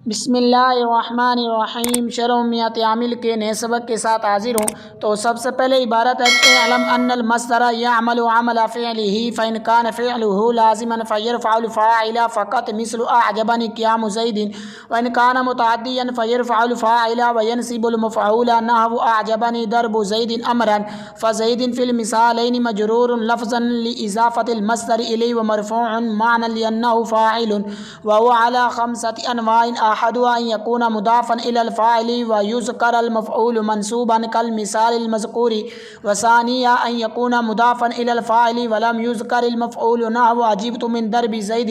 بسم اللہ الرحمن الرحیم شرح میات عامل کے نئے سبق کے ساتھ حاضر ہوں۔ تو سب سے پہلے عبارت ہے کہ اعلم ان المصدر يعمل عمل فعله فإن كان فعله لازما فيرفع الفاعل فقط مثل أعجبني قيام زيد، وإن كان متعديا فيرفع الفاعل وينصب المفعول نحو أعجبني ضرب زيد أمرا، فزيد في المثالين مجرور لفظا لإضافة المصدر إليه ومرفوع معنى لأنه فاعل، وهو على خمسة أنواع أحدها أن يكون مضافا إلى الفاعل ويذكر المفعول منصوبا كالمثال المذكور، وثانيا أن يكون مضافا إلى الفاعل ولم يذكر المفعول نحو عجبت من ضرب زيد،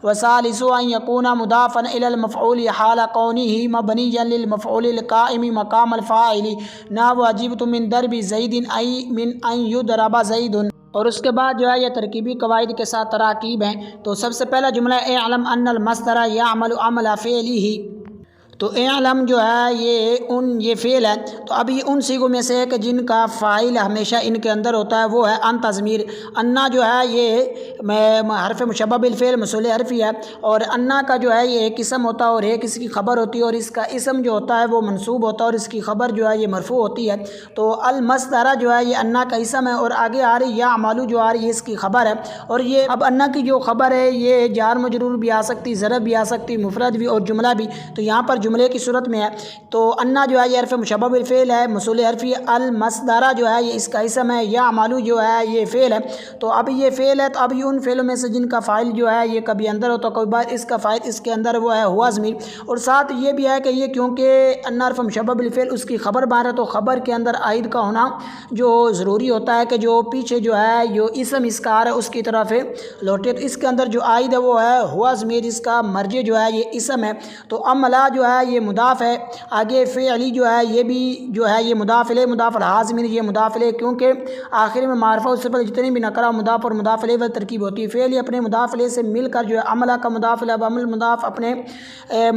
وثالثا أن يكون مضافا إلى المفعول حال كونه مبنيا للمفعول القائم مقام الفاعل نحو عجبت من ضرب زيد أي من أن يضرب زيد۔ اور اس کے بعد جو ہے یہ ترکیبی قواعد کے ساتھ تراکیب ہیں۔ تو سب سے پہلا جملہ اعلم ان المصدر يعمل عمل فعله، تو اعلم جو ہے یہ فعل ہے، تو اب یہ ان صیغوں میں سے ہے کہ جن کا فاعل ہمیشہ ان کے اندر ہوتا ہے، وہ ہے ان تضمیر۔ انا جو ہے یہ حرف مشبہ بالفعل موصول حرفی ہے، اور انا کا جو ہے یہ ایک اسم ہوتا ہے اور ایک اس کی خبر ہوتی ہے، اور اس کا اسم جو ہوتا ہے وہ منصوب ہوتا ہے اور اس کی خبر جو ہے یہ مرفوع ہوتی ہے۔ تو المصدر جو ہے یہ انا کا اسم ہے، اور آگے آ رہی یعمل جو آ رہی ہے اس کی خبر ہے، اور یہ اب انا کی جو خبر ہے یہ جار مجرور بھی آ سکتی، ظرف بھی آ سکتی، مفرد بھی اور جملہ بھی۔ تو یہاں پر جملے کی صورت میں ہے، تو انا جو ہے یہ حرف مشبہ بالفعل ہے موصول حرفی، المصدر جو ہے یہ اس کا اسم ہے، یعمل جو ہے یہ فعل ہے۔ تو اب یہ فعل ہے، تو اب یہ ان فعلوں میں سے جن کا فاعل جو ہے یہ کبھی اندر ہوتا ہے، کبھی بار اس کا فاعل اس کے اندر وہ ہے ہوا ضمیر، اور ساتھ یہ بھی ہے کہ یہ کیونکہ انا حرف مشبہ بالفعل اس کی خبر بار ہے، تو خبر کے اندر عائد کا ہونا جو ضروری ہوتا ہے کہ جو پیچھے جو ہے جو اسم اس کا آ رہا ہے اس کی طرف لوٹے، تو اس کے اندر جو عائد ہے وہ ہے ہوا ضمیر، اس کا مرجع جو ہے یہ اسم ہے۔ تو عملہ جو ہے یہ مضاف ہے، آگے فعلی جو ہے یہ بھی جو ہے یہ مضاف الیہ مضاف الحاضمین یہ مضاف الیہ، کیونکہ آخر میں معرفہ اس سے پہلے جتنے بھی نکرہ مضاف اور مضاف الیہ ترکیب ہوتی ہے، فعلی اپنے مضاف الیہ سے مل کر جو ہے عملہ کا مضاف الیہ عمل مضاف اپنے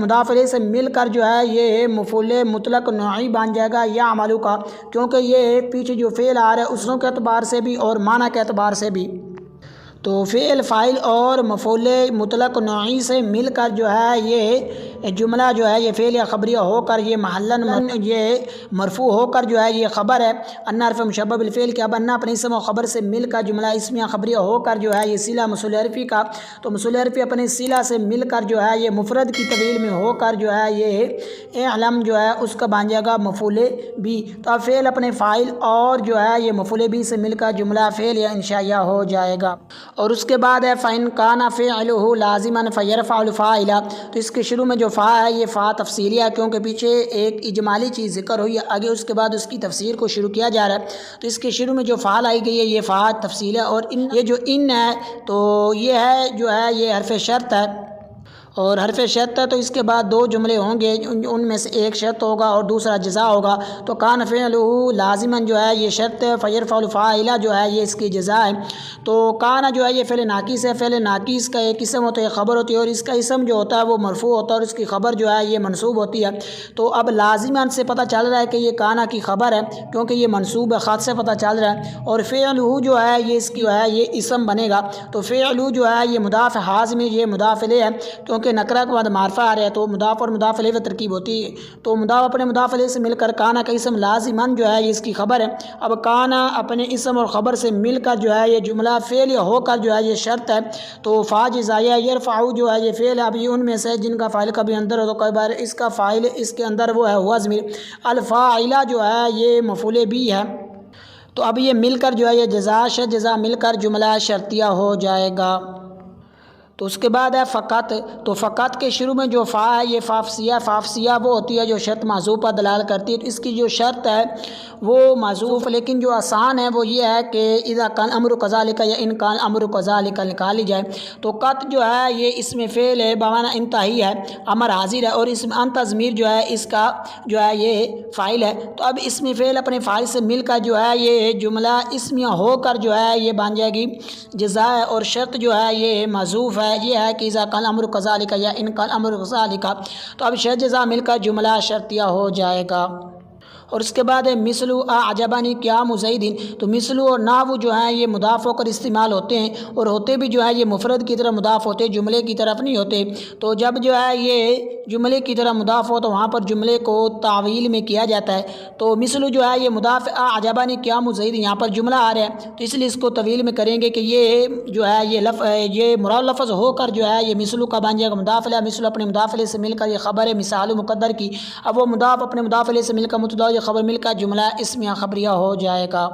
مضاف الیہ سے مل کر جو ہے یہ مفعول مطلق نوعی بن جائے گا یا عملو کا، کیونکہ یہ پیچھے جو فعل آ رہا ہے اسموں کے اعتبار سے بھی اور معنی کے اعتبار سے بھی، تو فعل فاعل اور مفعول مطلق نوعی سے مل کر جو ہے یہ جملہ جو ہے یہ فعل یا خبریہ ہو کر یہ محلاً یہ مرفوع ہو کر جو ہے یہ خبر ہے انا حرف مشبہ بالفعل کہ اب انا اپنے اسم و خبر سے مل کر جملہ اسمیہ خبریہ ہو کر جو ہے یہ صلہ موصول حرفی کا، تو موصول حرفی اپنے صلہ سے مل کر جو ہے یہ مفرد کی طویل میں ہو کر جو ہے یہ اعلم جو ہے اس کا بن جائے گا مفعول بھی، تو اب فعل اپنے فاعل اور جو ہے یہ مفعول بھی سے مل کر جملہ فعل یا انشائیہ ہو جائے گا۔ اور اس کے بعد ہے فَإِن كَانَ فِعْلُهُ لَازِمًا فَيَرْفَعُ الْفَاعِلَ، تو اس کے شروع میں جو فا ہے یہ فا تفصیلیہ ہے، کیونکہ پیچھے ایک اجمالی چیز ذکر ہوئی ہے، آگے اس کے بعد اس کی تفسیر کو شروع کیا جا رہا ہے، تو اس کے شروع میں جو فا لائی گئی ہے یہ فا تفصیل ہے، اور یہ جو ان ہے تو یہ ہے جو ہے یہ حرف شرط ہے، اور حرف شرط ہے تو اس کے بعد دو جملے ہوں گے، ان میں سے ایک شرط ہوگا اور دوسرا جزا ہوگا، تو کان فعلہ لازماً جو ہے یہ شرط ہے، فیرفع الفاعل جو ہے یہ اس کی جزا ہے۔ تو کان جو ہے یہ فعل ناقص ہے، فعل ناقص کا ایک اسم ہوتا ہے خبر ہوتی ہے، اور اس کا اسم جو ہوتا ہے وہ مرفوع ہوتا ہے اور اس کی خبر جو ہے یہ منصوب ہوتی ہے۔ تو اب لازماً سے پتہ چل رہا ہے کہ یہ کانا کی خبر ہے کیونکہ یہ منصوب ہے، خاص سے پتہ چل رہا ہے، اور فعلہ جو ہے یہ اس کی جو ہے یہ اسم بنے گا، تو فعلہ جو ہے یہ مضاف حاضم یہ مضاف الیہ ہے، کیونکہ نکرہ کے بعد معرفہ آ رہا ہے تو مضاف اور مضاف الیہ ترکیب ہوتی ہے، تو مضاف اپنے مضاف الیہ سے مل کر کانا کا اسم لازماً جو ہے یہ اس کی خبر ہے۔ اب کانا اپنے اسم اور خبر سے مل کر جو ہے یہ جملہ فعل ہو کر جو ہے یہ شرط ہے، تو فا جزائیہ یرفع جو ہے یہ فعل، اب یہ ان میں سے جن کا فاعل کبھی اندر ہو تو کئی بار اس کا فاعل اس کے اندر وہ ہے ہوا ضمیر، الفاعلہ جو ہے یہ مفعول بھی ہے، تو اب یہ مل کر جو ہے یہ جزا مل کر جملہ شرطیہ ہو جائے گا۔ تو اس کے بعد ہے فقط، تو فقط کے شروع میں جو فا ہے یہ فافسیہ وہ ہوتی ہے جو شرط معذوف پر دلال کرتی ہے، تو اس کی جو شرط ہے وہ معذوف، لیکن جو آسان ہے وہ یہ ہے کہ اذا کان امر کذالک یا ان کان امر کذالک نکالی جائے، تو قط جو ہے یہ اسم فعل ہے بمعنی انتہی ہے، امر حاضر ہے، اور اسم انت ضمیر جو ہے اس کا جو ہے یہ فاعل ہے، تو اب اسم فعل اپنے فاعل سے مل کر جو ہے یہ جملہ اسمیہ ہو کر جو ہے یہ بن جائے گی جزا ہے، اور شرط جو ہے یہ معذوف ہے، یہ ہے کہ اذا کان امر کذالک یا ان کان امر کذالک، تو اب شرط جزا مل کر جملہ شرطیہ ہو جائے گا۔ اور اس کے بعد ہے مثل اعجبنی قیام زید، تو مثل اور نحو جو ہیں یہ مضاف ہو کر استعمال ہوتے ہیں، اور ہوتے بھی جو ہے یہ مفرد کی طرف مضاف ہوتے ہیں، جملے کی طرف نہیں ہوتے، تو جب جو ہے یہ جملے کی طرح مضاف ہو تو وہاں پر جملے کو تعویل میں کیا جاتا ہے۔ تو مثل جو ہے یہ مضاف اعجبنی قیام زید، یہاں پر جملہ آ رہا ہے تو اس لیے اس کو طویل میں کریں گے کہ یہ جو ہے یہ مراد لفظ ہو کر جو ہے یہ مثل کا بن جائے گا مضاف الیہ، مثل اپنے مضاف الیہ سے مل کر یہ خبر ہے مثال مقدر کی، اب وہ مضاف اپنے مضاف الیہ سے مل کر مبتدا یہ خبر مل کر جملہ اسمیہ خبریہ ہو جائے گا۔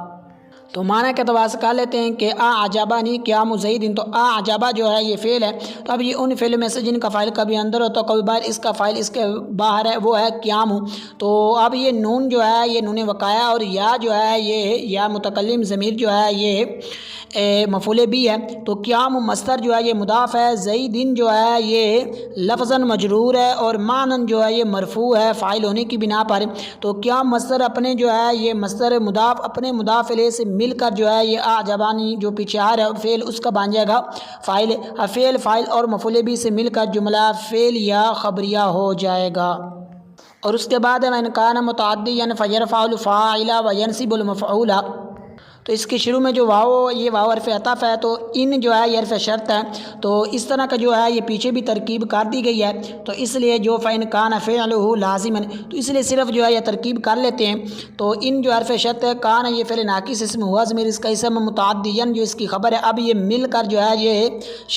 تو معنی کے اعتبار سے کہہ لیتے ہیں کہ اعجبنی قیام زید، تو اعجبہ جو ہے یہ فعل ہے، تو اب یہ ان فعل میں سے جن کا فاعل کبھی اندر ہوتا ہے کبھی باہر، اس کا فاعل اس کے باہر ہے وہ ہے قیام۔ تو اب یہ نون جو ہے یہ نون وقایا اور یا جو ہے یہ یا متکلم ضمیر جو ہے یہ مفعول بھی ہے، تو قیام مصدر جو ہے یہ مضاف ہے، زیدن جو ہے یہ لفظاً مجرور ہے اور معنن جو ہے یہ مرفوع ہے فاعل ہونے کی بنا پر۔ تو قیام مصدر اپنے جو ہے یہ مصدر مضاف اپنے مضاف الیہ سے مل کر جو ہے یہ اعجبانی جو پیچھے آ رہا ہے فعل اس کا بن جائے گا فاعل، فعل فاعل اور مفعول بھی سے مل کر جملہ فعل یا خبریہ ہو جائے گا۔ اور اس کے بعد وَإِنْ كَانَ مُتَعَدِّيًا فَيَرْفَعُ الْفَاعِلَ وَيَنْصِبُ الْمَفْعُولَ، تو اس کے شروع میں جو واو یہ واو حرف عطف ہے، تو ان جو ہے یہ حرف شرط ہے، تو اس طرح کا جو ہے یہ پیچھے بھی ترکیب کر دی گئی ہے، تو اس لیے جو فَإِنْ كَانَ فِعْلُهُ لَازِمًا، تو اس لیے صرف جو ہے یہ ترکیب کر لیتے ہیں۔ تو ان جو حرف شرط ہے کان یہ فعل ناقص اسم ہوا ضمیر اس کا اسم متعدین جو اس کی خبر ہے، اب یہ مل کر جو ہے یہ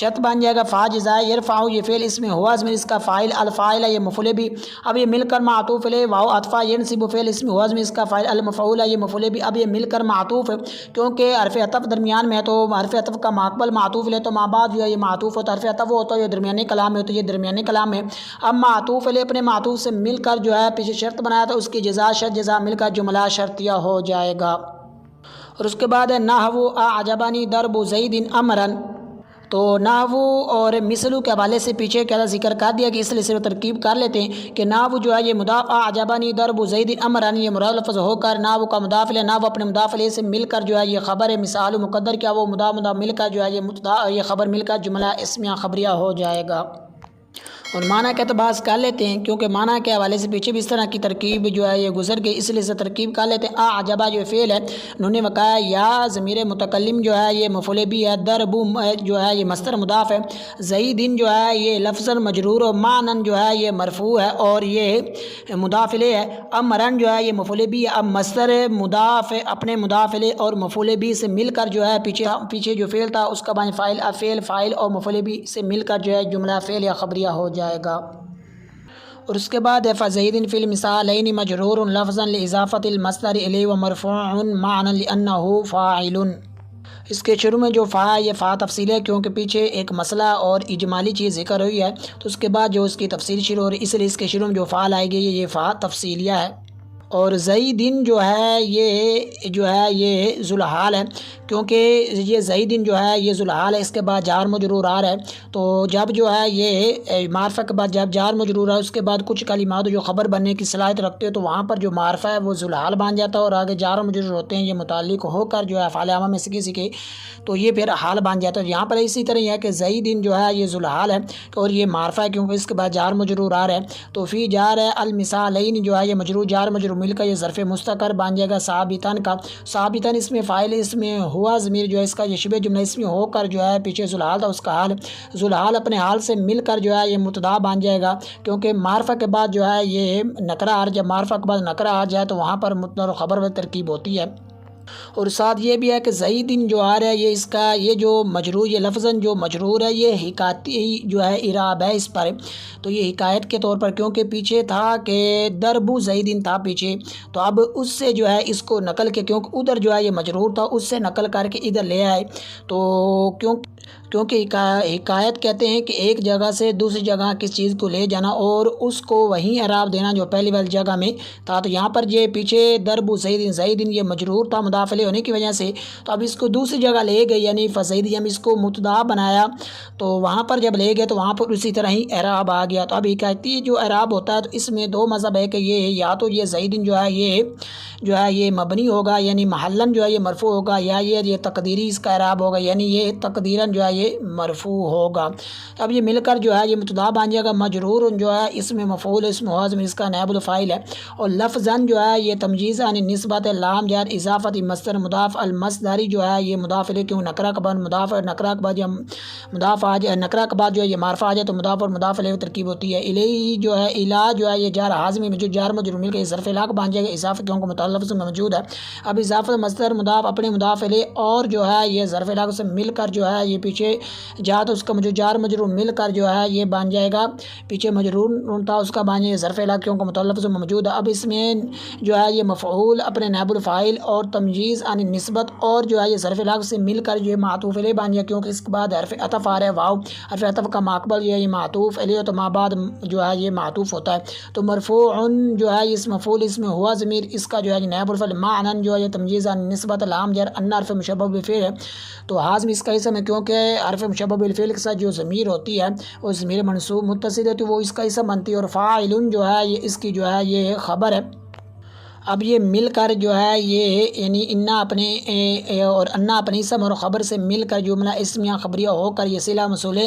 شرط بن جائے گا فا جزائے یرفع یہ فعل اسم ہوا ضمیر اس کا فاعل الفاعل ہے یہ مفعول بھی، اب یہ مل کر معطوف ہے واو عطفہ ینصب فعل اسم ہوا ضمیر اس کا فاعل المفعول ہے یہ مفعول بھی، اب یہ مل کر معطوف ہے کیونکہ حرف عطف درمیان میں ہے، تو حرف عطف کا ماقبل معطوف لے تو ماں بعد جو ہے یہ معطوف ہوتا ہے، حرف عطف ہوتا ہے یہ درمیانی کلام میں ہوتا ہے، یہ درمیانی کلام ہے، اب معطوف لے اپنے معطوف سے مل کر جو ہے پیچھے شرط بنایا تو اس کی جزا شرط جزا مل کر جملہ شرطیہ ہو جائے گا۔ اور اس کے بعد ہے نحو اعجبنی ضرب زید امرا، تو نحو اور مثلو کے حوالے سے پیچھے کیا ذکر کر دیا کہ اس لیے صرف ترکیب کر لیتے ہیں کہ نحو جو ہے یہ مضاف اعجبنی ضرب زید امرا یہ مراد لفظ ہو کر نحو کا مضاف الیہ نحو اپنے مضاف الیہ سے مل کر جو ہے یہ خبر ہے مثال مقدر کیا وہ مضاف مل کر جو ہے یہ مبتدا یہ خبر مل کر جملہ اسمیہ خبریہ ہو جائے گا۔ اور معنی کے اعتبار سے کر لیتے ہیں کیونکہ معنی کے حوالے سے پیچھے بھی اس طرح کی ترکیب جو ہے یہ گزر گئی، اس لیے سے ترکیب کر لیتے ہیں۔ اعجبہ جو فعل ہے نون وقایا یا ضمیر متکلم جو ہے یہ مفعول بھی ہے، ضرب جو ہے یہ مصدر مضاف ہے، زیدن جو ہے یہ لفظ مجرور و معنن جو ہے یہ مرفوع ہے اور یہ مضاف الیہ ہے، امرن جو ہے یہ مفعول بھی ہے، اب مصدر مضاف اپنے مضاف الیہ اور مفعول بھی سے مل کر جو ہے پیچھے جو فعل تھا اس کا بان فاعل فعل فاعل اور مفعول بھی سے مل کر جو ہے جملہ فعل یا خبریہ ہو جائے گا۔ اور اس کے بعد ہے فزید فی المثالین مجرور لفظا لاضافۃ المصدر الیہ ومرفوع معنی لانه فاعل، اس کے شروع میں جو فا یہ فا تفصیل ہے کیونکہ پیچھے ایک مسئلہ اور اجمالی چیز ذکر ہوئی ہے، تو اس کے بعد جو اس کی تفصیل شروع ہو رہی ہے اس لیے اس کے شروع میں جو فعل آئے گی یہ فا تفصیلیہ ہے۔ اور زیدن جو ہے یہ ذوالحال ہے کیونکہ یہ زیدن جو ہے یہ ذوالحال ہے، اس کے بعد جار مجرور آ رہا ہے، تو جب جو ہے یہ معرفہ کے بعد جب جار مجرور ہے اس کے بعد کچھ کلمات جو خبر بننے کی صلاحیت رکھتے ہیں تو وہاں پر جو معرفہ ہے وہ ذوالحال بن جاتا ہے اور آگے جار مجرور ہوتے ہیں یہ متعلق ہو کر جو ہے افعال عامہ میں سے کسی کے تو یہ پھر حال بن جاتا ہے۔ یہاں پر اسی طرح یہ ہے کہ زیدن جو ہے یہ ذوالحال ہے اور یہ معرفہ ہے کیونکہ اس کے بعد جار مجرور آ رہا ہے، تو فی جار ہے المثالین جو ہے یہ مجرور جار مجرور مل کر یہ ظرف مستقر بن جائے گا ثابتاً کا، ثابتاً اس میں فاعل اس میں ہوا ضمیر جو ہے اس کا یہ شبہ جملہ اس میں ہو کر جو ہے پیچھے ذوالحال تھا اس کا حال، ذوالحال اپنے حال سے مل کر جو ہے یہ مبتدا بن جائے گا کیونکہ معرفہ کے بعد جو ہے یہ نکرہ جب معرفہ کے بعد نکرہ آ جائے تو وہاں پر مبتدا اور خبر میں ترکیب ہوتی ہے۔ اور ساتھ یہ بھی ہے کہ زیدن جو آ رہا ہے یہ اس کا یہ جو مجرور یہ لفظاً جو مجرور ہے یہ حکایتی جو ہے اعراب ہے اس پر، تو یہ حکایت کے طور پر کیونکہ پیچھے تھا کہ ضرب زیدن تھا پیچھے، تو اب اس سے جو ہے اس کو نقل کے کیونکہ ادھر جو ہے یہ مجرور تھا اس سے نقل کر کے ادھر لے آئے، تو کیونکہ حکایت کہتے ہیں کہ ایک جگہ سے دوسری جگہ کس چیز کو لے جانا اور اس کو وہیں اعراب دینا جو پہلی والی جگہ میں تھا، تو یہاں پر یہ پیچھے ضرب زیدن یہ مجرور تھا مضاف الیہ ہونے کی وجہ سے، تو اب اس کو دوسری جگہ لے گئے یعنی فزید ہم اس کو مبتدا بنایا، تو وہاں پر جب لے گئے تو وہاں پر اسی طرح ہی اعراب آ گیا۔ تو اب حکایتی جو اعراب ہوتا ہے تو اس میں دو مذہب ہے کہ یہ یا تو یہ زیدن جو ہے یہ مبنی ہوگا یعنی محلن جو ہے یہ مرفوع ہوگا، یا یہ تقدیری اس کا اعراب ہوگا یعنی یہ تقدیراً جو ہے یہ مرفوع ہوگا۔ اب یہ مل کر جو ہے یہ مبتدا بن جائے گا مجرور جو ہے اس میں مفعول اس میں اس کا نائب الفاعل ہے، اور لفظاً جو ہے یہ تمجیز عن نسبت لام جار اضافت مصدر مضاف المصدری جو ہے یہ مضاف الیہ کیوں نکرہ کے بعد مضاف نکرہ کے بعد جب مضاف آ جائے نکرہ کے بعد جو ہے یہ معرفہ آ جائے تو مضاف اور مضاف الیہ ترکیب ہوتی ہے الیہ جو ہے الا جو ہے یہ جار حازمی میں جو جار مجرور مل کے ظرف لا بن جائے گا اضافہ کیوں کو متعلق میں موجود ہے. اب اضافہ مصدر مضاف اپنے مضاف الیہ اور جو ہے یہ ظرف لا سے مل کر جو ہے یہ پیچھے جا تو اس کا جو جار مجرور مل کر جو ہے یہ بن جائے گا پیچھے مجرور تھا اس کا بن جائے ظرف لا کیوں کو متعلق میں موجود ہے. اب اس میں جو ہے یہ مفعول اپنے نائب الفاعل اور تمجیز عن نسبت اور جو ہے یہ ظرف لا سے مل کر جو ہے معطوف الیہ بن جائے کیونکہ اس کے بعد حرف عطف آ رہا ہے واو حرف عطف کا ماقبل جو ہے یہ معطوف الیہ تو ما بعد جو ہے یہ معطوف ہوتا ہے. تو مرفوع جو ہے اس مفعول اس میں ہوا ضمیر اس کا جو ہے نائب الفاعل معنن جو ہے یہ تمجیز عن نسبت لام جر ان حرف مشبہ بالفعل ہے تو حاضم اس کا اسم ہے کیونکہ حرف مشبہ بالفعل کے ساتھ جو ضمیر ہوتی ہے وہ ضمیر منصوب متصل ہے تو وہ اس کا اسم بنتی ہے اور فاعل جو ہے یہ اس کی جو ہے یہ خبر ہے. اب یہ مل کر جو ہے یہ یعنی انا اپنے اور انا اپنے اسم اور خبر سے مل کر جملہ اسمیہ خبریہ ہو کر یہ صلہ موصول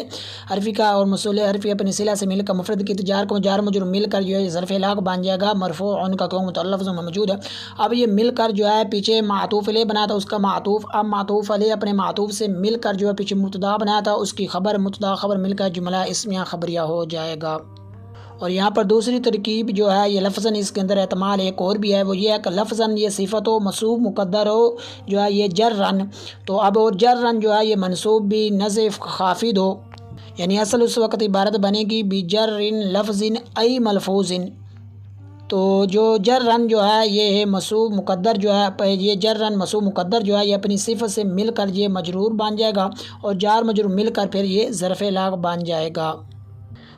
حرفی کا اور موصول حرفی اپنی صلہ سے مل کر مفرد کی تجار کو جار مجرور مل کر جو ہے ظرف لا بن جائے گا مرفوع ان کا کیوں متعلق میں موجود ہے. اب یہ مل کر جو ہے پیچھے معطوف علیہ بنا تھا اس کا معطوف اب معطوف علیہ اپنے معطوف سے مل کر جو ہے پیچھے مبتدا بنا تھا اس کی خبر مبتدا خبر مل کر جملہ اسمیہ خبریہ ہو جائے گا. اور یہاں پر دوسری ترکیب جو ہے یہ لفظاً اس کے اندر احتمال ایک اور بھی ہے وہ یہ ہے کہ لفظاً یہ صفت و منصوب مقدر ہو جو ہے یہ جرن تو اب اور جرن جو ہے یہ منصوب بھی نظف خافض ہو یعنی اصل اس وقت عبارت بنے گی بجر لفظ ای ملفوظ تو جو جرن جو ہے یہ منصوب مقدر جو ہے یہ جرن منصوب مقدر جو ہے یہ اپنی صفت سے مل کر یہ مجرور بن جائے گا اور جار مجرور مل کر پھر یہ ظرف لا بن جائے گا.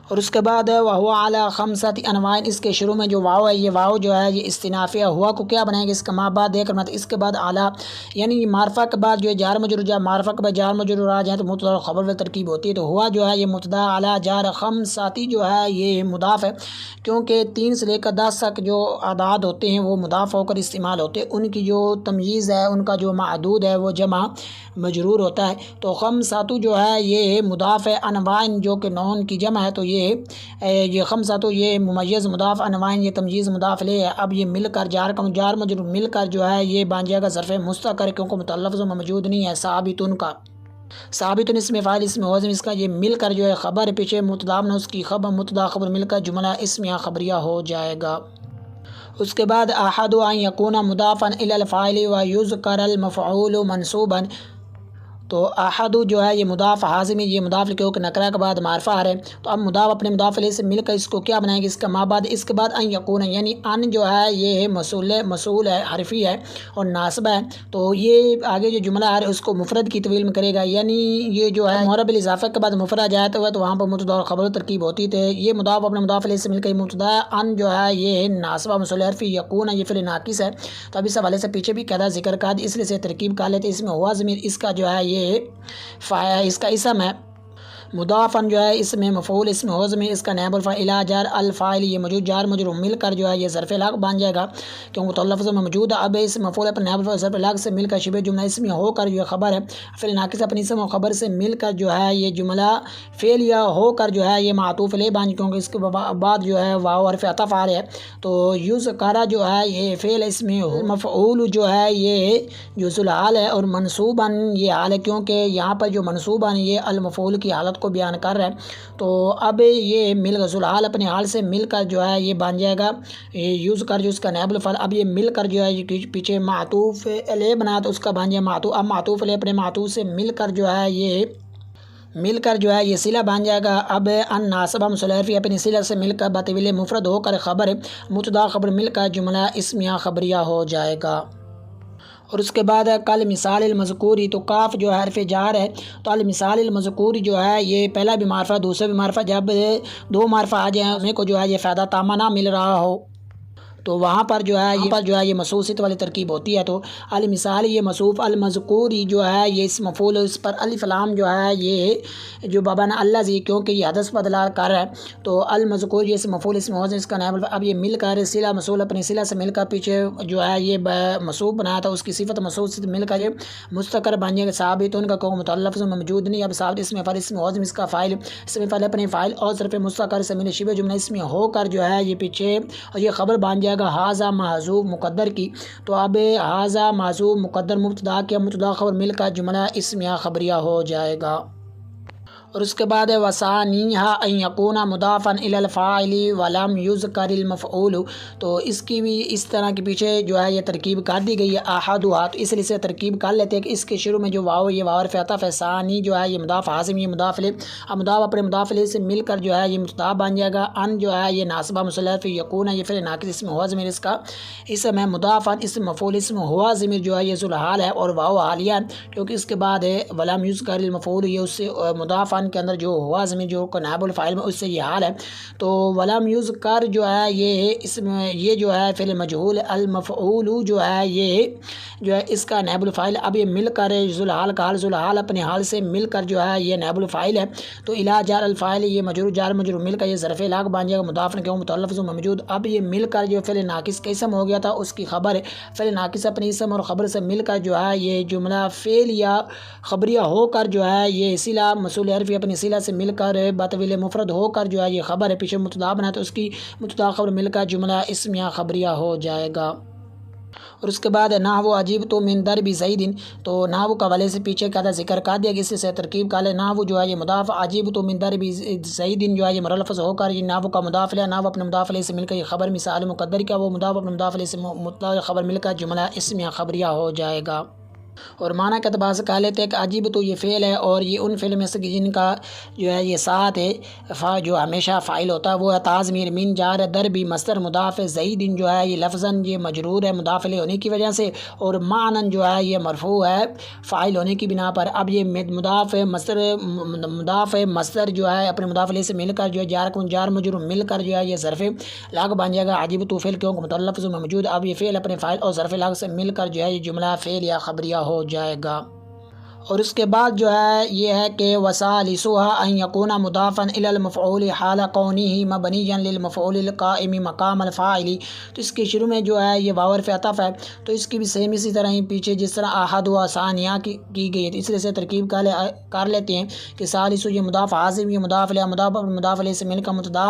اور اس کے بعد ہے وہ اعلی خمسۃ انواع اس کے شروع میں جو واو ہے یہ واو جو ہے یہ استنافیہ ہوا کو کیا بنائیں گے اس کا ما بعد دے کر اس کے بعد اعلیٰ یعنی معرفہ کے بعد جو ہے جار مجرور جا معرفہ کے بعد جار مجرور آ جائیں تو مبتدا اور خبر میں ترکیب ہوتی ہے تو ہوا جو ہے یہ مبتدا اعلیٰ جار خمساتی جو ہے یہ مضاف ہے کیونکہ 3 سے لے کر 10 تک جو اعداد ہوتے ہیں وہ مضاف ہو کر استعمال ہوتے ہیں ان کی جو تمییز ہے ان کا جو معدود ہے وہ جمع مجرور ہوتا ہے. تو خمساتو جو ہے یہ مضاف ہے انواع جو کہ نون کی جمع ہے تو یہ خمساتو یہ ممیز مضاف انواع یہ تمجیز مضاف لے ہے. اب یہ مل کر جار مجرور مل کر جو ہے یہ بن جائے گا ظرف مستقر کیونکہ متلفظ میں موجود نہیں ہے ثابتن کا ثابتن اس میں فاعل اس میں وزن اس کا یہ مل کر جو ہے خبر پیچھے مبتدا میں اس کی خبر مبتدا خبر مل کر جملہ اسمیہ خبریہ ہو جائے گا. اس کے بعد احد ان یکون مضافا الی الفاعل و یذکر المفعول منصوبا تو احد جو ہے یہ مضاف حازمی یہ مضاف کیونکہ نکرہ کے بعد معرفہ آ رہے ہیں تو اب مضاف اپنے مضاف علیہ سے مل کر اس کو کیا بنائیں گے اس کا ما بعد اس کے بعد ان یکون یعنی ان جو ہے یہ موصول ہے حرفی ہے اور ناصبہ ہے تو یہ آگے جو جملہ آ رہا ہے اس کو مفرد کی طویل میں کرے گا یعنی یہ جو ہے معرب الاضافہ کے بعد مفرد جاتا ہوا تو وہاں پر مبتدا اور خبر ترکیب ہوتی تھے یہ مضاف اپنے مضاف علیہ سے مل کر مبتدا ان جو ہے یہ ناصبہ موصول حرفی یکون یہ فعل ناقص ہے تو اب اس حوالے سے پیچھے بھی قاعدہ ذکر کا اس لیے سے ترکیب کر لیتے اس میں ہوا ضمیر اس کا جو ہے یہ اس کا اسم ہے مضافن جو ہے اس میں مفعول اس میں حزم اس کا نائب الفاعل جار الفاعل یہ موجود جار مجرور مل کر جو ہے یہ ظرف لاغ بن جائے گا کیونکہ متلفظ میں موجود ہے. اب اس مفعول پر نائب الفاعل ظرف لاغ سے مل کر شبہ جملہ اسم ہو کر جو ہے خبر ہے فعل ناقص اپنی اسم و خبر سے مل کر جو ہے یہ جملہ فعل یا ہو کر جو ہے یہ معطوف علیہ بن کیونکہ اس کے بعد جو ہے واو حرف عطف آ رہا ہے تو یذکر جو ہے یہ فعل اس میں مفعول جو ہے یہ جزء الحال ہے اور منصوباً یہ حال ہے کیونکہ یہاں پر جو منصوباً یہ المفعول کی حالت کو بیان کر رہا ہے تو اب یہ مل غزل حال اپنے حال سے مل کر جو ہے یہ بن جائے گا یوز کر جو اس کا نائب الفعل اب یہ مل کر جو ہے پیچھے معطوف علیہ بنا تو اس کا بن جائے معطوف اب معطوف علیہ اپنے معطوف سے مل کر جو ہے یہ مل کر جو ہے یہ صلہ بن جائے گا. اب ان ناصبہ مصلحفی اپنی صلہ سے مل کر بطویل مفرد ہو کر خبر مبتدا خبر مل کر جملہ اسمیہ خبریہ ہو جائے گا. اور اس کے بعد کل مثال المذکوری تو کاف جو ہے حرف جار ہے تو المثال المذکوری جو ہے یہ پہلا بھی معرفہ دوسرا بھی معرفہ جب 2 معرفہ آ جائیں ہمیں کو جو ہے یہ فائدہ تامہ نہ مل رہا ہو تو وہاں پر جو ہے یہ مصوصیت والی ترکیب ہوتی ہے تو المثال یہ مصوف المذکوری جو ہے یہ اس مفعول اس پر الف لام جو ہے یہ جو بابا نا اللہ زی کیونکہ یہ حدث بدلا کر رہا ہے تو المذکور یہ اس مفعول اس موضوع اس کا نائب اب یہ مل کر صلہ مصول اپنی صلہ سے مل کر پیچھے جو ہے یہ مصوف بنایا تھا اس کی صفت مصوف سے مل کر یہ مستقر بن جائے گا ثابت ان کا کوئی متلفظ میں موجود نہیں. اب ثابت اس میں فعل اس میں موضوع اس کا فاعل اس میں فعل اپنے فاعل اور صرف مستقر سے مل شبہ جملہ اس میں ہو کر جو ہے یہ پیچھے اور یہ خبر بن جائے جائے گا حاضہ محذوف مقدر کی، تو اب حاضہ محذوف مقدر مبتدا کے مبتدا خبر مل کر جملہ اسمیہ خبریہ ہو جائے گا۔ اور اس کے بعد وثانیھا ان یکون مضافا الی الفاعل ولم یذکر المفعول، تو اس کی بھی اس طرح کے پیچھے جو ہے یہ ترکیب کر دی گئی ہے احدھا، تو اس لیے سے ترکیب کر لیتے ہیں کہ اس کے شروع میں جو واو یہ واو حرف عطف ہے، ثانی جو ہے یہ مضاف حاضم یہ مضاف الیہ، اب مضاف اپنے مضاف الیہ سے مل کر جو ہے یہ مبتدا بن جائے گا، ان جو ہے یہ ناصبہ مصلح یکون یہ فعل ناقص اسم ہوا ضمیر اس کا اسم ہے، مضاف اسم مفعول اسم ہوا ضمیر جو ہے یہ ذوالحال ہے اور واو حالیہ کیونکہ اس کے بعد ہے ولم یذکر المفعول یہ اس سے مضاف کے اندر جو ہوا ضمیر جو نائب الفاعل میں اس سے یہ حال ہے، تو ولم یذکر جو ہے یہ اس میں یہ جو ہے فعل مجہول، المفعول جو ہے یہ جو ہے اس کا نائب الفاعل، اب یہ مل کر ذوالحال کا حال ذوالحال اپنے حال سے مل کر جو ہے یہ نائب الفاعل ہے، تو الی جار الفاعل یہ مجرور جار مجرور مل کر یہ ظرف لاغ بن جائے گا، مضاف کیوں متلفظ موجود، اب یہ مل کر جو فعل ناقص کا اسم ہو گیا تھا اس کی خبر فعل ناقص اپنے اسم اور خبر سے مل کر جو ہے یہ جملہ فعل یا خبریہ ہو کر جو ہے یہ صلہ موصول حرفی اپنی صلہ سے مل کر بطویل مفرد ہو کر جو ہے یہ خبر ہے پیچھے مبتدا بنا تو اس کی مبتدا خبر مل کر جملہ اسمیہ خبریہ ہو جائے گا۔ اور اس کے بعد نحو عجیبت من ضرب زید، تو نحو کا حوالے سے پیچھے کا ذکر کر دیا کہ اس سے ترکیب کا لے نحو جو ہے یہ مضاف عجیبت من ضرب زید جو ہے یہ مرلفظ ہو کر یہ نحو کا مضاف ہے، نحو اپنے مضاف سے مل کر یہ خبر مثال مقدر کا وہ مضاف اپنے مضاف سے مطلق خبر مل کر جملہ اسمیہ خبریہ ہو جائے گا۔ اور معنی کے اعتبار سے کہہ لیتے ہیں کہ عجیب تو یہ فعل ہے اور یہ ان فعل میں سے جن کا جو ہے یہ ساتھ ہے جو ہمیشہ فاعل ہوتا ہے وہ ہے تازمیر من جار ضربی مصدر مضاف زید جو ہے یہ لفظاً یہ مجرور ہے مضاف الیہ ہونے کی وجہ سے، اور معنی جو ہے یہ مرفوع ہے فاعل ہونے کی بنا پر، اب یہ مضاف مصدر جو ہے اپنے مضاف الیہ سے مل کر جو ہے جار مجرور مل کر جو ہے یہ ظرف لاغ بن جائے گا، عجیب تو فعل کیوں متلفظ موجود، اب یہ فعل اپنے فاعل اور ظرف لاغ سے مل کر جو ہے یہ جملہ فعل یا خبریہ ہو جائے گا۔ اور اس کے بعد جو ہے یہ ہے کہ وثالثھا ان یکون مضافا الی المفعول حال کونہ مبنیا للمفعول القائم مقام الفاعل، تو اس کے شروع میں جو ہے یہ واو حرف عطف ہے، تو اس کی بھی سیم اسی طرح ہی پیچھے جس طرح احد و ثانیہ کی گئی ہے، اس لیے سے ترکیب کر لیتے ہیں کہ ثالث یہ مضاف حاضم یہ مضاف الیہ مضاف الیہ سے مل کر مبتدا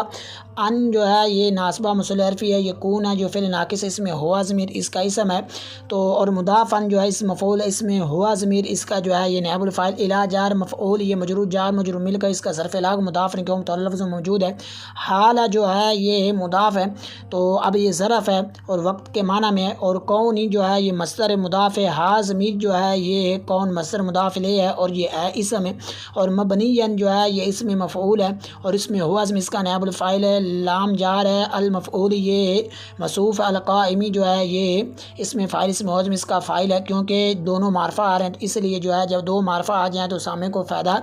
ان جو ہے یہ ناصبہ مصلح حرفی ہے، یکون جو فعل ناقص اس میں ہوا ضمیر اس کا اسم ہے، تو اور مضاف ان جو ہے اس مفعول اس میں ہوا ضمیر اس کا جو ہے یہ نائب الفاعل الی جار مفعول یہ مجرور جار مجرور مل کر اس کا ظرف لاغ مضاف کیوں متلفظ موجود ہے، حال جو ہے یہ مضاف ہے تو اب یہ ظرف ہے اور وقت کے معنی میں، اور کون جو ہے یہ مصدر مضاف ہے، ہا ضمیر جو ہے یہ کون مصدر مضاف الیہ ہے اور یہ ہے اسم ہے، اور مبنیا جو ہے یہ اسم مفعول ہے اور اس میں ہوا ضمیر اس کا نائب الفاعل ہے، لام جار ہے، المفعول یہ موصوف، القائمی جو ہے یہ اس میں فاعل اسم موجود اس کا فاعل ہے کیونکہ دونوں معرفہ آ رہے ہیں، اس لیے جو ہے جب دو معرفہ آ جائیں تو سامنے کو فائدہ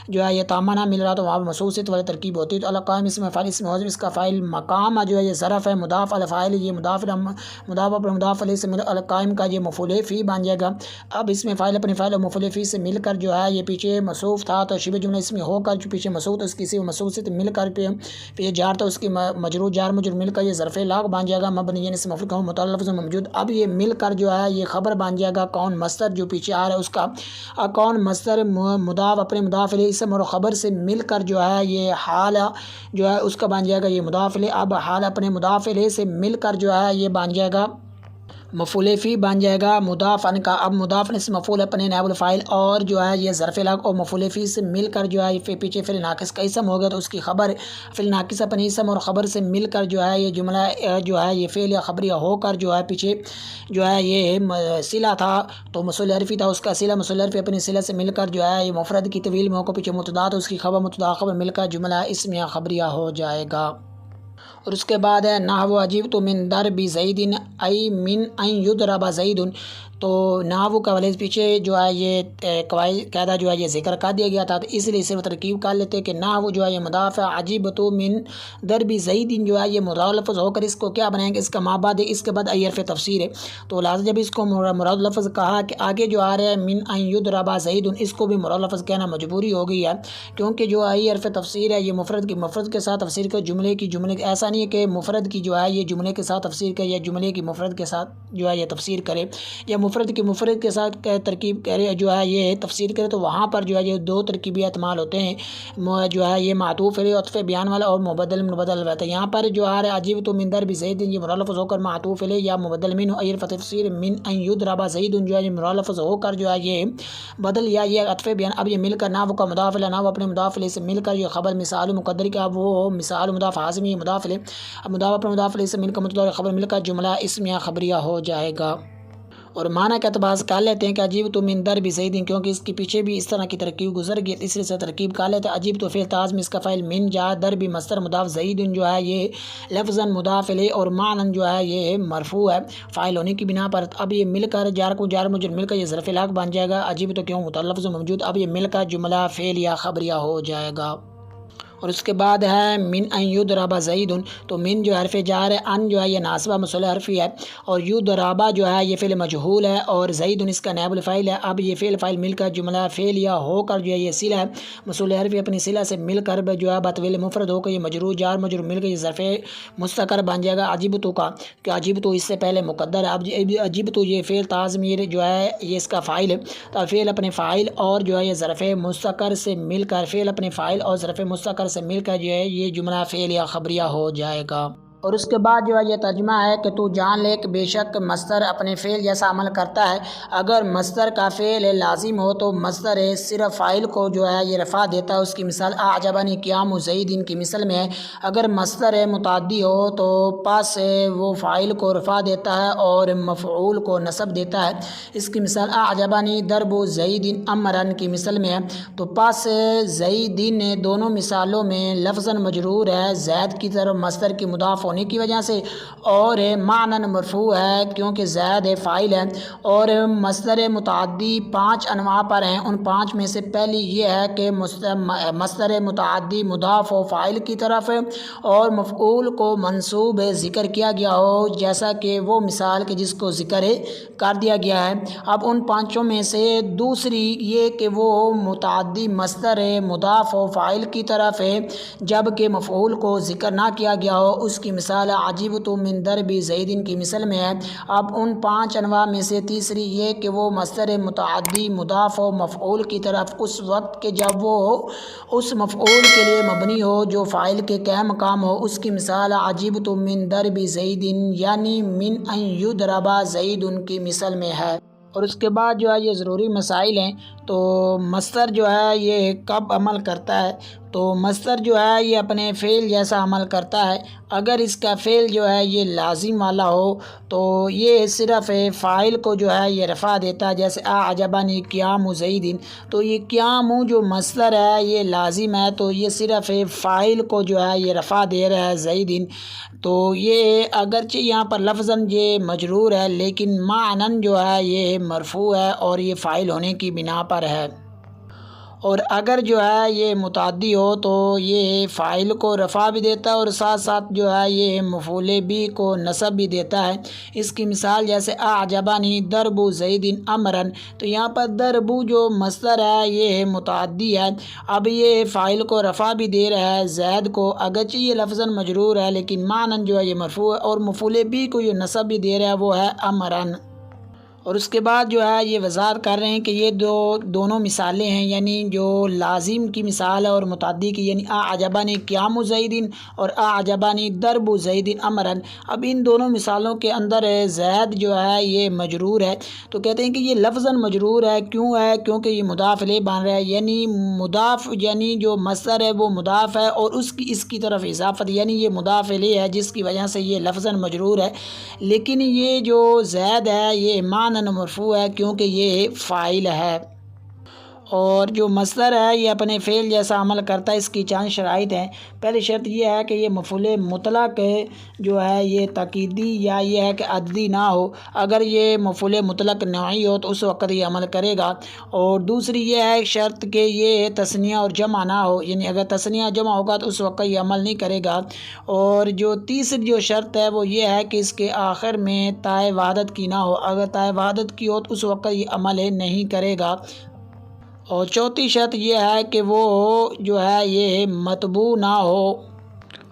جو ہے یہ تامہ نہ مل رہا تو وہاں موصوفیت والی ترکیب ہوتی ہے، تو القائم اس میں فاعل اسم موجود اس کا فاعل، مقام جو ہے یہ ظرف ہے، مضاف الفاعل یہ مضاف اپنے مضاف الیہ سے مل القائم کا یہ مفعول فی بن جائے گا، اب اس میں فاعل اپنے فاعل اور مفعول فی سے مل کر جو ہے یہ پیچھے موصوف تھا تو شبہ جملہ اس میں ہو کر جو پیچھے موصوف تو اس کی موصوف سے مل کر پیچھے جار تو اس کی مجرور جار مجرور مل کر یہ ظرف لاغ بن جائے گا، مبنی اس مفعول کا متلفظ موجود، اب یہ مل کر جو ہے یہ خبر بن جائے گا کون مصدر جو پیچھے آ رہا ہے اس کا، کون مصدر مضاف اپنے مضاف الیہ اسم اور خبر سے مل کر جو ہے یہ حال جو ہے اس کا بن جائے گا یہ مضاف الیہ، اب حال اپنے مضاف الیہ سے مل کر جو ہے یہ بن جائے گا مفعول فی بن جائے گا مضاف ان کا، اب مضاف اس مفعول اپنے نائب الفاعل اور جو ہے یہ ظرف لاغ اور مفعول فی سے مل کر جو ہے پیچھے فعل ناقص کا اسم ہو گیا تو اس کی خبر فعل ناقص اپنے اسم اور خبر سے مل کر جو ہے یہ جملہ جو ہے یہ فعل یا خبریہ ہو کر جو ہے پیچھے جو ہے یہ صلہ تھا تو موصول حرفی تھا اس کا صلہ موصول حرفی اپنی صلہ سے مل کر جو ہے یہ مفرد کی طویل میں ہو کر پیچھے مبتدا تو اس کی خبر مبتدا خبر مل کر جملہ اسمیہ خبریہ ہو جائے گا۔ اور اس کے بعد ہے نحو عجیبت من ضرب زید ای من ان یضرب زید، تو نحو کا حوالے پیچھے جو ہے یہ قاعدہ جو ہے یہ ذکر کر دیا گیا تھا تو اس لیے صرف ترکیب کر لیتے کہ نحو جو ہے یہ مضاف ہے، عجیبت من ضرب زید جو ہے یہ مراد لفظ ہو کر اس کو کیا بنائیں گے اس کا مابعد ہے، اس کے بعد حرف تفسیر ہے، تو لہٰذا جب اس کو مراد لفظ کہا کہ آگے جو آ رہا ہے من ان یضرب زید اس کو بھی مراد لفظ کہنا مجبوری ہو گئی ہے کیونکہ جو ہے حرف تفسیر ہے یہ مفرد کے ساتھ تفسیر کا جملے ایسا نہیں ہے کہ مفرد کی جو ہے یہ جملے کے ساتھ تفسیر کرے یا جملے کی مفرد کے ساتھ جو ہے یہ تفسیر کرے یا مفرد کی مفرد کے ساتھ ترکیب کرے جو ہے یہ تفسیر کرے تو وہاں پر جو ہے یہ دو ترکیبی احتمال ہوتے ہیں، جو ہے یہ معطوف علیہ عطف بیان والا اور مبدل من بدل رہتا ہے۔ یہاں پر جو ہے عجیب تو من ضرب زید یہ مرلفظ ہو کر معطوف علیہ یا مبدل من ای تفسیر من ان یضرب زید جو ہے مرلفظ ہو کر جو ہے یہ بدل یا یہ عطف بیان اب یہ مل کر نحو کا مضاف الیہ نحو اپنے مضاف الیہ سے مل کر یہ خبر مثال مقدر کا اب وہ مثال مضاف حاضمی مضاف الیہ اب مضاف اپنے مضاف الیہ سے مل کر متضاد خبر مل کر جملہ اسمیہ خبریہ ہو جائے گا۔ اور معنی کا اعتبار سے کر لیتے ہیں کہ عجیب تو من ضرب زید کیونکہ اس کے پیچھے بھی اس طرح کی ترکیب گزر گئی، تیسرے سے ترکیب کر لیتے ہیں عجیب تو فعل تاز میں اس کا فاعل من جا ضرب مصدر مضاف زید جو ہے یہ لفظاً مضاف الیہ اور معنی جو ہے یہ مرفوع ہے فاعل ہونے کی بنا پر۔ اب یہ مل کر جار کو جار مجرور مل کر یہ ظرف الحق بن جائے گا، عجیب تو کیوں متلفظ موجود اب یہ مل کر جملہ فعل یا خبریہ ہو جائے گا۔ اور اس کے بعد ہے من ان یضرب زید تو من جو حرف جار ہے، ان جو ہے یہ ناصبہ موصول حرفی ہے اور یضرب جو ہے یہ فعل مجہول ہے اور زید اس کا نائب الفاعل ہے۔ اب یہ فعل فاعل مل کر جملہ فعلیہ ہو کر جو ہے یہ صلہ ہے موصول حرفی اپنی صلہ سے مل کر جو ہے بطویل مفرد ہو کر یہ مجرور جار مجرور مل کر یہ ظرف مستقر بن جائے گا عجیب تو کا کہ عجیب تو اس سے پہلے مقدر ہے۔ اب عجیب تو یہ فعل تعظمیر جو ہے یہ اس کا فاعل ہے تو فعل اپنے فاعل اور جو ہے یہ ظرف مستقر سے مل کر فعل اپنے فاعل اور ظرف مستقر سے مل کر جو ہے یہ جملہ فعل یا خبریہ ہو جائے گا۔ اور اس کے بعد جو ہے یہ ترجمہ ہے کہ تو جان لے کہ بے شک مصدر اپنے فعل جیسا عمل کرتا ہے، اگر مصدر کا فعل لازم ہو تو مصدر صرف فاعل کو جو ہے یہ رفع دیتا ہے، اس کی مثال اعجبنی قیام زید کی مثل میں ہے۔ اگر مصدر متعدی ہو تو پس وہ فاعل کو رفع دیتا ہے اور مفعول کو نصب دیتا ہے، اس کی مثال اعجبنی ضرب زید امرن کی مثل میں ہے۔ تو پس زیدین دونوں مثالوں میں لفظاً مجرور ہے زید کی طرف مصدر کی مضاف ہونے کی وجہ سے اور معنی مرفوع ہے کیونکہ زید فاعل ہے، اور مصدر متعدی 5 انواع پر ہیں، ان 5 میں سے پہلی یہ ہے کہ مصدر متعدی مضاف ہو فاعل کی طرف اور مفعول کو منصوب ذکر کیا گیا ہو جیسا کہ وہ مثال کے جس کو ذکر کر دیا گیا ہے۔ اب ان 5 میں سے دوسری یہ کہ وہ متعدی مصدر مضاف ہو فاعل کی طرف ہے جبکہ مفعول کو ذکر نہ کیا گیا ہو، اس کی مثال عجیب تو من ضرب زید کی مثل میں ہے۔ اب ان 5 انواع میں سے تیسری یہ کہ وہ مصدر متعدی مضاف ہو مفعول کی طرف اس وقت کہ جب وہ اس مفعول کے لیے مبنی ہو جو فاعل کے قائم مقام ہو، اس کی مثال عجیب تو من ضرب زید یعنی من ان یضرب زید کی مثل میں ہے۔ اور اس کے بعد جو ہے یہ ضروری مسائل ہیں۔ تو مصدر جو ہے یہ کب عمل کرتا ہے؟ تو مصدر جو ہے یہ اپنے فعل جیسا عمل کرتا ہے، اگر اس کا فعل جو ہے یہ لازم والا ہو تو یہ صرف فاعل کو جو ہے یہ رفع دیتا ہے، جیسے اعجبنی قیام زید تو یہ قیام جو مصدر ہے یہ لازم ہے تو یہ صرف فاعل کو جو ہے یہ رفع دے رہا ہے زید، تو یہ اگرچہ یہاں پر لفظاً یہ مجرور ہے لیکن معناً جو ہے یہ مرفوع ہے اور یہ فاعل ہونے کی بنا پر ہے۔ اور اگر جو ہے یہ متعدی ہو تو یہ فاعل کو رفع بھی دیتا ہے اور ساتھ ساتھ جو ہے یہ مفعول بھی کو نصب بھی دیتا ہے، اس کی مثال جیسے اعجبنی ضرب زید امرن تو یہاں پر ضرب جو مصدر ہے یہ متعدی ہے، اب یہ فاعل کو رفع بھی دے رہا ہے زید کو اگرچہ یہ لفظاً مجرور ہے لیکن معناً جو ہے یہ مرفوع ہے اور مفعول بھی کو یہ نصب بھی دے رہا ہے وہ ہے امرن۔ اور اس کے بعد جو ہے یہ وضاحت کر رہے ہیں کہ یہ دونوں مثالیں ہیں، یعنی جو لازم کی مثال ہے اور متعدی کی، یعنی اعجبنی قیام زید اور اعجبنی ضرب زید امرن۔ اب ان دونوں مثالوں کے اندر زید جو ہے یہ مجرور ہے تو کہتے ہیں کہ یہ لفظاً مجرور ہے، کیوں ہے؟ کیونکہ یہ مضاف الیہ بن رہا ہے، یعنی مضاف یعنی جو مصدر ہے وہ مضاف ہے اور اس کی طرف اضافت یعنی یہ مضاف الیہ ہے جس کی وجہ سے یہ لفظاً مجرور ہے، لیکن یہ جو زید ہے یہ معنی مرفوع ہے کیونکہ یہ فاعل ہے۔ اور جو مصدر ہے یہ اپنے فعل جیسا عمل کرتا ہے، اس کی چند شرائط ہیں۔ پہلی شرط یہ ہے کہ یہ مفعول مطلق جو ہے یہ تاکیدی یا یہ ہے کہ عددی نہ ہو، اگر یہ مفعول مطلق نوعی ہو تو اس وقت یہ عمل کرے گا۔ اور دوسری یہ ہے شرط کہ یہ تثنیہ اور جمع نہ ہو، یعنی اگر تثنیہ جمع ہوگا تو اس وقت یہ عمل نہیں کرے گا۔ اور جو تیسری جو شرط ہے وہ یہ ہے کہ اس کے آخر میں تائے وحدت کی نہ ہو، اگر تائے وحدت کی ہو تو اس وقت یہ عمل نہیں کرے گا۔ اور چوتھی شرط یہ ہے کہ وہ جو ہے یہ مطبوع نہ ہو،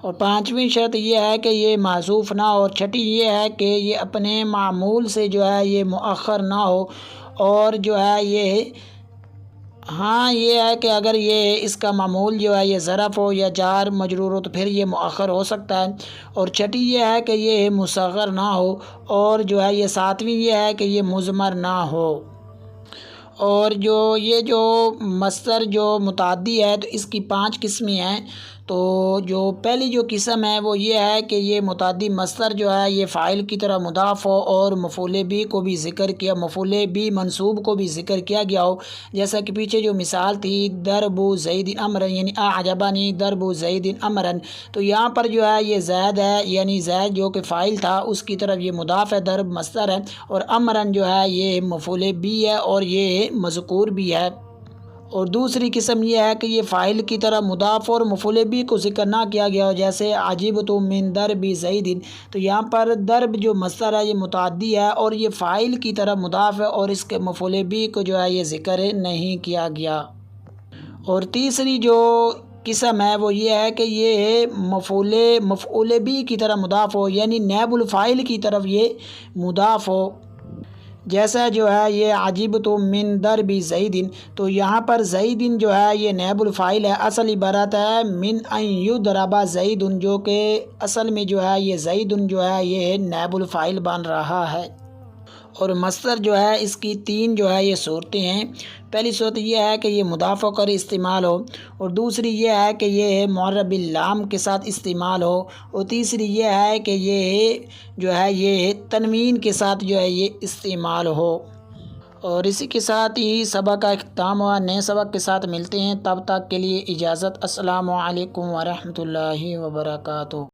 اور پانچویں شرط یہ ہے کہ یہ معزوف نہ ہو، اور چھٹی یہ ہے کہ یہ اپنے معمول سے جو ہے یہ مؤخر نہ ہو، اور جو ہے یہ ہاں یہ ہے کہ اگر یہ اس کا معمول جو ہے یہ ظرف ہو یا جار مجرور ہو تو پھر یہ مؤخر ہو سکتا ہے۔ اور چھٹی یہ ہے کہ یہ مصغر نہ ہو، اور جو ہے یہ ساتویں یہ ہے کہ یہ مضمر نہ ہو۔ اور جو مصدر جو متعدی ہے تو اس کی 5 قسمیں ہیں۔ تو جو پہلی جو قسم ہے وہ یہ ہے کہ یہ متعدی مصدر جو ہے یہ فاعل کی طرح مضاف ہو اور مفعول بھی کو بھی ذکر کیا، مفعول بھی منصوب کو بھی ذکر کیا گیا ہو، جیسا کہ پیچھے جو مثال تھی ضرب زید امرا، یعنی اعجبنی ضرب زید امرا، تو یہاں پر جو ہے یہ زید ہے، یعنی زید جو کہ فاعل تھا اس کی طرف یہ مضاف ہے، ضرب مصدر ہے، اور امرا جو ہے یہ مفعول بھی ہے اور یہ مذکور بھی ہے۔ اور دوسری قسم یہ ہے کہ یہ فاعل کی طرح مضاف اور مفعول بھی کو ذکر نہ کیا گیا ہو، جیسے عجبت من ضرب زید، تو یہاں پر ضرب جو مصدر ہے یہ متعدی ہے اور یہ فاعل کی طرح مضاف ہے اور اس کے مفعول بھی کو جو ہے یہ ذکر نہیں کیا گیا۔ اور تیسری جو قسم ہے وہ یہ ہے کہ یہ مفعول بھی کی طرح مضاف ہو، یعنی نائب الفاعل کی طرف یہ مضاف ہو، جیسا جو ہے یہ عجبت من ضرب زید، تو یہاں پر زید جو ہے یہ نائب الفاعل ہے، اصل عبارت ہے من ان یضرب زید، جو کہ اصل میں جو ہے یہ زید جو ہے یہ نائب الفاعل بن رہا ہے۔ اور مصدر جو ہے اس کی 3 جو ہے یہ صورتیں ہیں۔ پہلی صورت یہ ہے کہ یہ مضاف ہو کر استعمال ہو، اور دوسری یہ ہے کہ یہ معرب اللام کے ساتھ استعمال ہو، اور تیسری یہ ہے کہ یہ جو ہے یہ تنوین کے ساتھ جو ہے یہ استعمال ہو۔ اور اسی کے ساتھ ہی سبق کا اختتام ہوا، نئے سبق کے ساتھ ملتے ہیں، تب تک کے لیے اجازت، السلام علیکم ورحمۃ اللہ وبرکاتہ۔